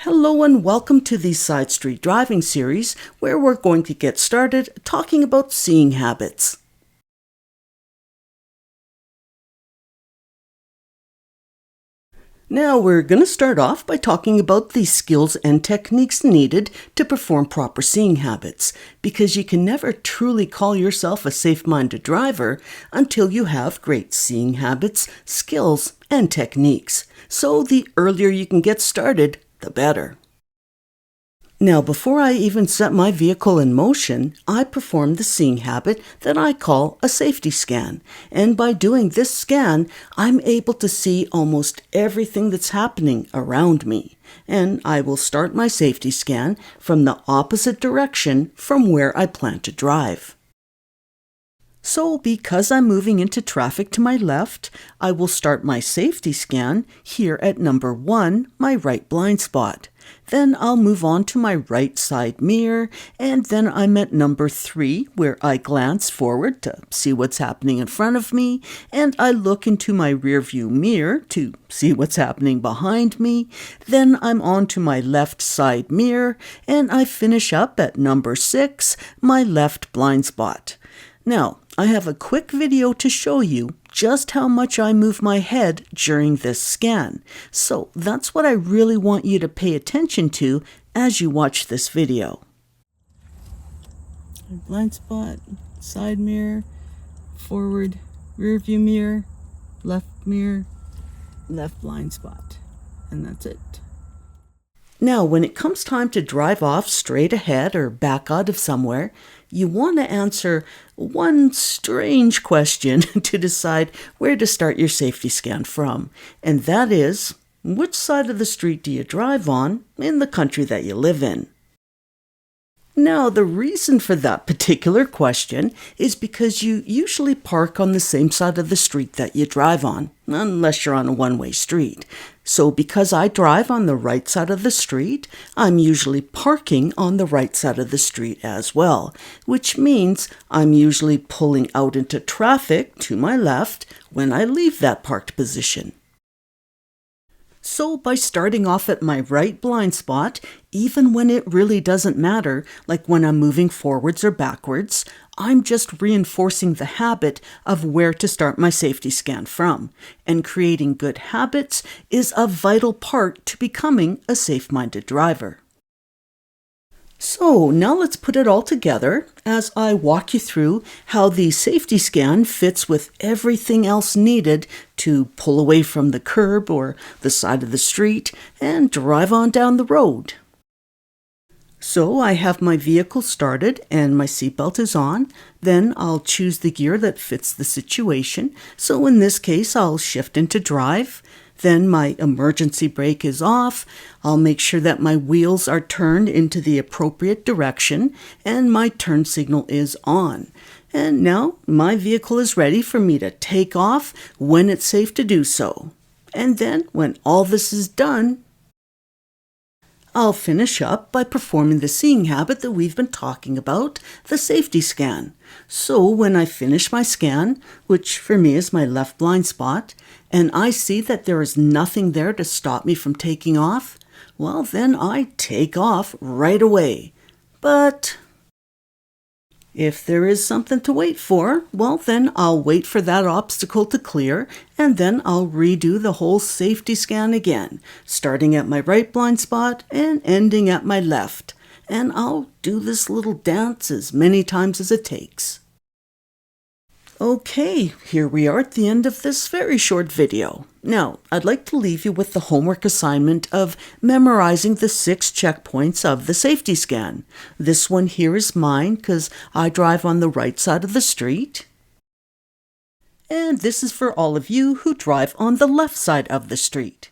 Hello and welcome to the Side Street Driving series, where we're going to get started talking about seeing habits. Now we're going to start off by talking about the skills and techniques needed to perform proper seeing habits, because you can never truly call yourself a safe-minded driver until you have great seeing habits, skills, and techniques. So the earlier you can get started, the better. Now, before I even set my vehicle in motion, I perform the seeing habit that I call a safety scan. And by doing this scan, I'm able to see almost everything that's happening around me. And I will start my safety scan from the opposite direction from where I plan to drive. So, because I'm moving into traffic to my left, I will start my safety scan here at number 1, my right blind spot. Then I'll move on to my right side mirror, and then I'm at number 3, where I glance forward to see what's happening in front of me, and I look into my rear view mirror to see what's happening behind me. Then I'm on to my left side mirror, and I finish up at number 6, my left blind spot. Now, I have a quick video to show you just how much I move my head during this scan. So that's what I really want you to pay attention to as you watch this video. Blind spot, side mirror, forward, rear view mirror, left blind spot. And that's it. Now, when it comes time to drive off straight ahead or back out of somewhere, you want to answer one strange question to decide where to start your safety scan from. And that is, which side of the street do you drive on in the country that you live in? Now, the reason for that particular question is because you usually park on the same side of the street that you drive on, unless you're on a one-way street. So because I drive on the right side of the street, I'm usually parking on the right side of the street as well, which means I'm usually pulling out into traffic to my left when I leave that parked position. So by starting off at my right blind spot, even when it really doesn't matter, like when I'm moving forwards or backwards, I'm just reinforcing the habit of where to start my safety scan from. And creating good habits is a vital part to becoming a safe-minded driver. So now let's put it all together as I walk you through how the safety scan fits with everything else needed to pull away from the curb or the side of the street and drive on down the road. So I have my vehicle started and my seatbelt is on. Then I'll choose the gear that fits the situation. So in this case, I'll shift into drive. Then my emergency brake is off. I'll make sure that my wheels are turned into the appropriate direction and my turn signal is on. And now my vehicle is ready for me to take off when it's safe to do so. And then when all this is done, I'll finish up by performing the seeing habit that we've been talking about, the safety scan. So when I finish my scan, which for me is my left blind spot, and I see that there is nothing there to stop me from taking off, well then I take off right away. But if there is something to wait for, well then I'll wait for that obstacle to clear, and then I'll redo the whole safety scan again, starting at my right blind spot and ending at my left. And I'll do this little dance as many times as it takes. Okay, here we are at the end of this very short video. Now, I'd like to leave you with the homework assignment of memorizing the 6 checkpoints of the safety scan. This one here is mine because I drive on the right side of the street. And this is for all of you who drive on the left side of the street.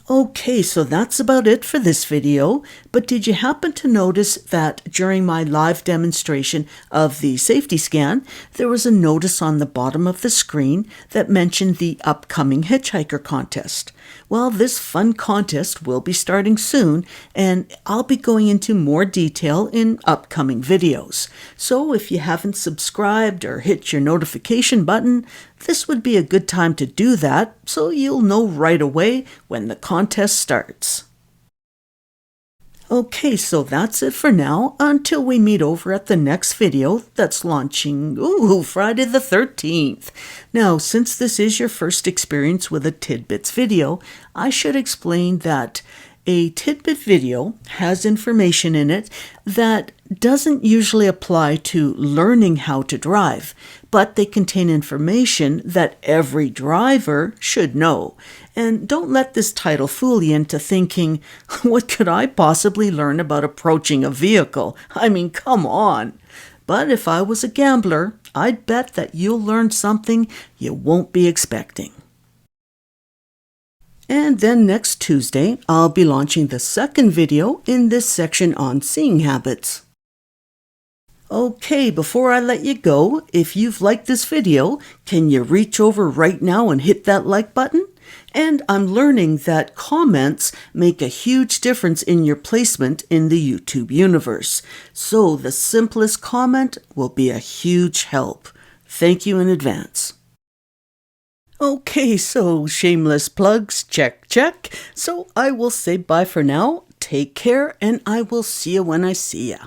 Okay, so that's about it for this video, but did you happen to notice that during my live demonstration of the safety scan, there was a notice on the bottom of the screen that mentioned the upcoming hitchhiker contest? Well, this fun contest will be starting soon, and I'll be going into more detail in upcoming videos. So if you haven't subscribed or hit your notification button, this would be a good time to do that so you'll know right away when the contest starts. Okay, so that's it for now, until we meet over at the next video that's launching, Friday the 13th. Now, since this is your first experience with a Tidbits video, I should explain that a Tidbit video has information in it that doesn't usually apply to learning how to drive, but they contain information that every driver should know. And don't let this title fool you into thinking, what could I possibly learn about approaching a vehicle? I mean, come on. But if I was a gambler, I'd bet that you'll learn something you won't be expecting. And then next Tuesday, I'll be launching the second video in this section on seeing habits. Okay, before I let you go, if you've liked this video, can you reach over right now and hit that like button? And I'm learning that comments make a huge difference in your placement in the YouTube universe. So the simplest comment will be a huge help. Thank you in advance. Okay, so shameless plugs, check. So I will say bye for now. Take care, and I will see you when I see ya.